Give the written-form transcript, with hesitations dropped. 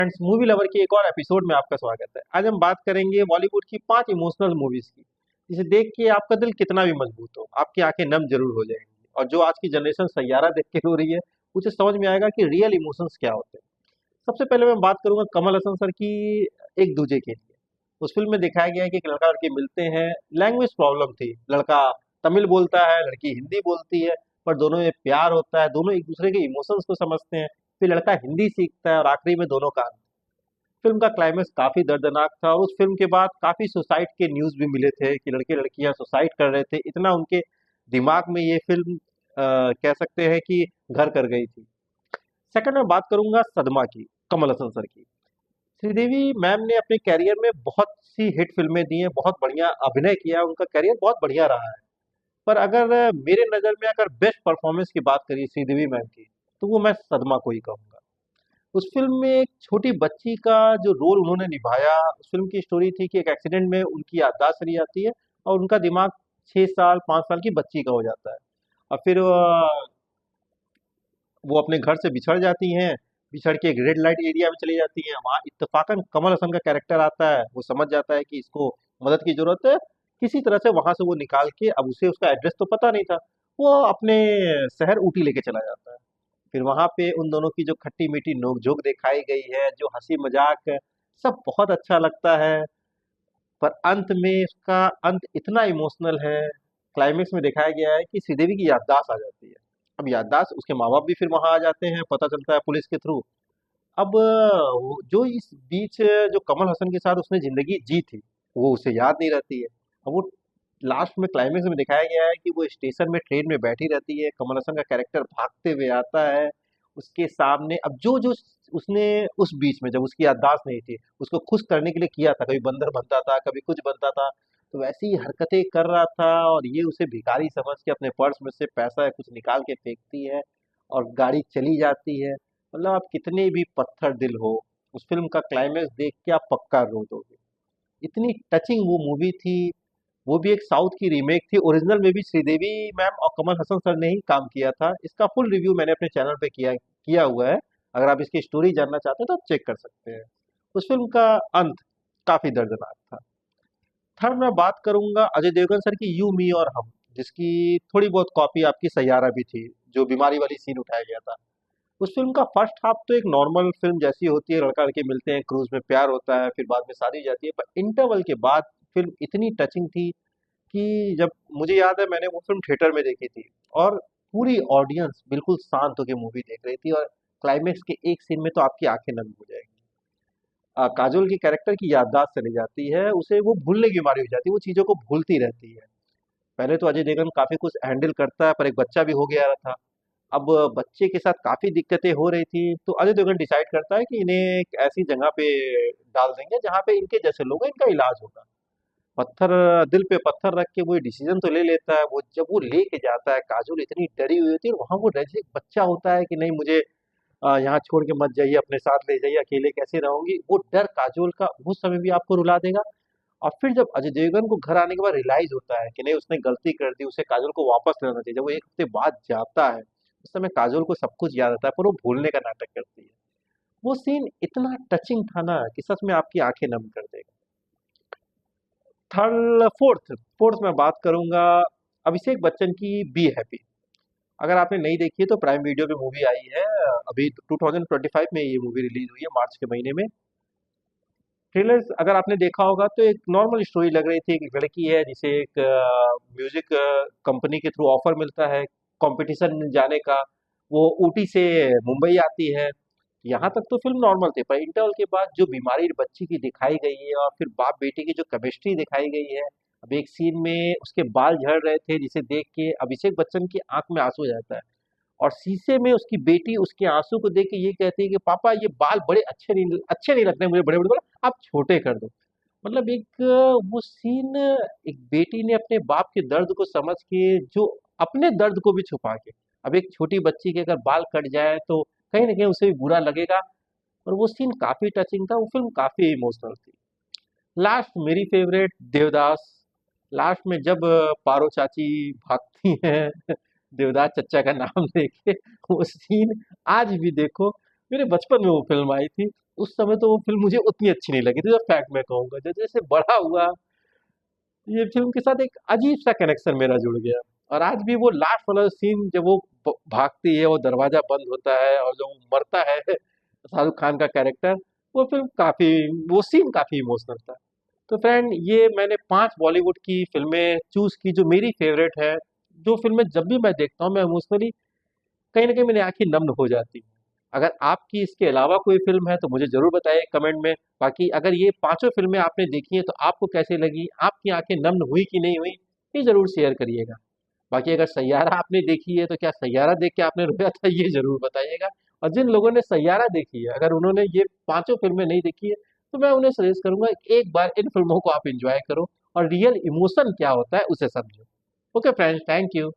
Friends, movie lover की एक और एपिसोड में आपका स्वागत है। आज हम बात करेंगे बॉलीवुड की 5 इमोशनल मूवीज की, जिसे देख के आपका दिल कितना भी मजबूत हो, आपकी आंखें नम जरूर हो जाएंगी। और जो आज की जनरेशन सैयारा देख के रो रही है, उसे समझ में आएगा कि रियल इमोशंस क्या होते हैं। सबसे पहले मैं बात करूंगा कमल हसन सर की एक दूजे के लिए। उस फिल्म में दिखाया गया है कि एक लड़का लड़की मिलते हैं। लैंग्वेज प्रॉब्लम थी, लड़का तमिल बोलता है, लड़की हिंदी बोलती है, पर दोनों में प्यार होता है, दोनों एक दूसरे के इमोशंस को समझते हैं। फिर लड़का हिंदी सीखता है और आखिरी में दोनों का। फिल्म का क्लाइमेक्स काफी दर्दनाक था और उस फिल्म के बाद काफी सुसाइड के न्यूज भी मिले थे कि लड़के लड़कियां सुसाइड कर रहे थे। इतना उनके दिमाग में ये फिल्म कह सकते हैं कि घर कर गई थी। सेकंड में बात करूंगा सदमा की, कमल हसन सर की। श्रीदेवी मैम ने अपने कैरियर में बहुत सी हिट फिल्में दी हैं, बहुत बढ़िया अभिनय किया, उनका कैरियर बहुत बढ़िया रहा है। पर अगर मेरे नज़र में अगर बेस्ट परफॉर्मेंस की बात करिए श्रीदेवी मैम की, तो वो मैं सदमा को ही कहूँगा। उस फ़िल्म में एक छोटी बच्ची का जो रोल उन्होंने निभाया, उस फ़िल्म की स्टोरी थी कि एक एक्सीडेंट में उनकी याददाश्त चली जाती है और उनका दिमाग 6 साल, 5 साल की बच्ची का हो जाता है। और फिर वो अपने घर से बिछड़ जाती हैं, बिछड़ के एक रेड लाइट एरिया में चली जाती हैं। वहाँ इत्तेफ़ाक़न कमल हसन का कैरेक्टर आता है, वो समझ जाता है कि इसको मदद की ज़रूरत है। किसी तरह से वहाँ से वो निकाल के, अब उसे उसका एड्रेस तो पता नहीं था, वो अपने शहर ऊटी लेके चला जाता है। फिर वहाँ पे उन दोनों की जो खट्टी-मीठी नोक-झोंक दिखाई गई है, जो हँसी-मज़ाक, सब बहुत अच्छा लगता है। पर अंत में उसका अंत इतना इमोशनल है, क्लाइमेक्स में दिखाया गया है कि श्रीदेवी की याददाश्त आ जाती है। अब याददाश्त, उसके माँ-बाप भी फिर वहाँ आ जाते हैं, पता चलता है पुलिस के थ्रू। अब वो जो इस बीच जो कमल हसन के साथ उसने ज़िंदगी जी थी, वो उसे याद नहीं रहती है। अब वो लास्ट में क्लाइमेक्स में दिखाया गया है कि वो स्टेशन में ट्रेन में बैठी रहती है, कमल हसन का कैरेक्टर भागते हुए आता है उसके सामने। अब जो जो उसने उस बीच में, जब उसकी याददाश्त नहीं थी, उसको खुश करने के लिए किया था, कभी बंदर बनता था, कभी कुछ बनता था, तो वैसी ही हरकतें कर रहा था और ये उसे भिखारी समझ के अपने पर्स में से पैसा कुछ निकाल के फेंकती है और गाड़ी चली जाती है। मतलब आप कितने भी पत्थर दिल हो, उस फिल्म का क्लाइमेक्स देख के आप पक्का रो दोगे। इतनी टचिंग वो मूवी थी। वो भी एक साउथ की रीमेक थी। ओरिजिनल में भी श्रीदेवी मैम और कमल हसन सर ने ही काम किया था। इसका फुल रिव्यू मैंने अपने चैनल पे किया किया हुआ है। अगर आप इसकी स्टोरी जानना चाहते हैं तो आप चेक कर सकते हैं। उस फिल्म का अंत काफी दर्दनाक था। थर्ड मैं बात करूंगा अजय देवगन सर की यू मी और हम, जिसकी थोड़ी बहुत कॉपी आपकी सैयारा भी थी, जो बीमारी वाली सीन उठाया गया था। उस फिल्म का फर्स्ट हाफ तो एक नॉर्मल फिल्म जैसी होती है, लड़का लड़की मिलते हैं, क्रूज में प्यार होता है, फिर बाद में शादी हो जाती है। पर इंटरवल के बाद फिल्म इतनी टचिंग थी कि जब मुझे याद है मैंने वो फ़िल्म थिएटर में देखी थी और पूरी ऑडियंस बिल्कुल शांत होके मूवी देख रही थी और क्लाइमेक्स के एक सीन में तो आपकी आंखें नम हो जाएगी। काजोल की कैरेक्टर की याददाश्त चली जाती है, उसे वो भूलने की बीमारी हो जाती है, वो चीज़ों को भूलती रहती है। पहले तो अजय देवगन काफ़ी कुछ हैंडल करता है, पर एक बच्चा भी हो गया था। अब बच्चे के साथ काफ़ी दिक्कतें हो रही थी, तो अजय देवगन डिसाइड करता है कि इन्हें एक ऐसी जगह पे डाल देंगे जहाँ पे इनके जैसे लोग हैं, इनका इलाज होगा। पत्थर, दिल पे पत्थर रख के वो डिसीजन तो ले लेता है। वो जब वो लेके जाता है, काजोल इतनी डरी हुई होती है और वहां वो जैसे एक बच्चा होता है कि नहीं मुझे यहाँ छोड़ के मत जाइए, अपने साथ ले जाइए, अकेले कैसे रहूंगी, वो डर काजोल का उस समय भी आपको रुला देगा। और फिर जब अजय देवगन को घर आने के बाद रियलाइज होता है कि नहीं उसने गलती कर दी, उसे काजोल को वापस लेना चाहिए, जब वो एक हफ्ते बाद जाता है, उस समय काजोल को सब कुछ याद आता है, पर वो भूलने का नाटक करती है। वो सीन इतना टचिंग था ना कि सच में आपकी आंखें नम कर देगा। थर्ड फोर्थ फोर्थ मैं बात करूंगा अभिषेक बच्चन की बी हैप्पी। अगर आपने नहीं देखी है तो प्राइम वीडियो पे मूवी आई है। अभी 2025 में ये मूवी रिलीज हुई है, मार्च के महीने में। ट्रेलर अगर आपने देखा होगा तो एक नॉर्मल स्टोरी लग रही थी। एक लड़की है जिसे एक म्यूजिक कंपनी के थ्रू ऑफर मिलता है कंपटीशन में जाने का। वो ऊटी से मुंबई आती है। यहाँ तक तो फिल्म नॉर्मल थी, पर इंटरवल के बाद जो बीमारी बच्ची की दिखाई गई है और फिर बाप बेटे की जो केमिस्ट्री दिखाई गई है। अब एक सीन में उसके बाल झड़ रहे थे, जिसे देख के अभिषेक बच्चन की आंख में आंसू आ जाता है और शीशे में उसकी बेटी उसके आंसू को देख के ये कहती है कि पापा ये बाल बड़े अच्छे नहीं लगते मुझे, बड़े बड़े बड़े आप छोटे कर दो। मतलब एक वो सीन, एक बेटी ने अपने बाप के दर्द को समझ के, जो अपने दर्द को भी छुपा के, अब एक छोटी बच्ची के अगर बाल कट जाए तो कहीं ना कहीं उसे भी बुरा लगेगा। और वो सीन काफी टचिंग था, वो फिल्म काफी इमोशनल थी। लास्ट मेरी फेवरेट देवदास। लास्ट में जब पारो चाची भागती हैं देवदास चच्चा का नाम लेके, वो सीन आज भी देखो, मेरे बचपन में वो फिल्म आई थी। उस समय तो वो फ़िल्म मुझे उतनी अच्छी नहीं लगी थी, जो फैक्ट मैं कहूँगा। जैसे बड़ा हुआ, ये फ़िल्म के साथ एक अजीब-सा कनेक्शन मेरा जुड़ गया। और आज भी वो लास्ट वाला सीन, जब वो भागती है, वो दरवाज़ा बंद होता है और जब वो मरता है शाहरुख खान का कैरेक्टर, वो फ़िल्म काफ़ी, वो सीन काफ़ी इमोशनल था। तो फ्रेंड, ये मैंने 5 बॉलीवुड की फ़िल्में चूज़ की जो मेरी फ़ेवरेट है, जो फ़िल्में जब भी मैं देखता हूँ मैं इमोशनली कहीं न कहीं मेरी आँखें नम हो जाती हैं। अगर आपकी इसके अलावा कोई फ़िल्म है तो मुझे ज़रूर बताइए कमेंट में। बाकी अगर ये पाँचों फ़िल्में आपने देखी हैं तो आपको कैसी लगी? आपकी आँखें नम हुई कि नहीं हुई? ये ज़रूर शेयर करिएगा। बाकी अगर सैयारा आपने देखी है तो क्या सैयारा देख के आपने रोया था? ये ज़रूर बताइएगा। और जिन लोगों ने सैयारा देखी है, अगर उन्होंने ये पाँचों फ़िल्में नहीं देखी है, तो मैं उन्हें सजेस्ट करूँगा एक बार इन फ़िल्मों को आप एन्जॉय करो और रियल इमोशन क्या होता है उसे समझो। Okay friends, thank you.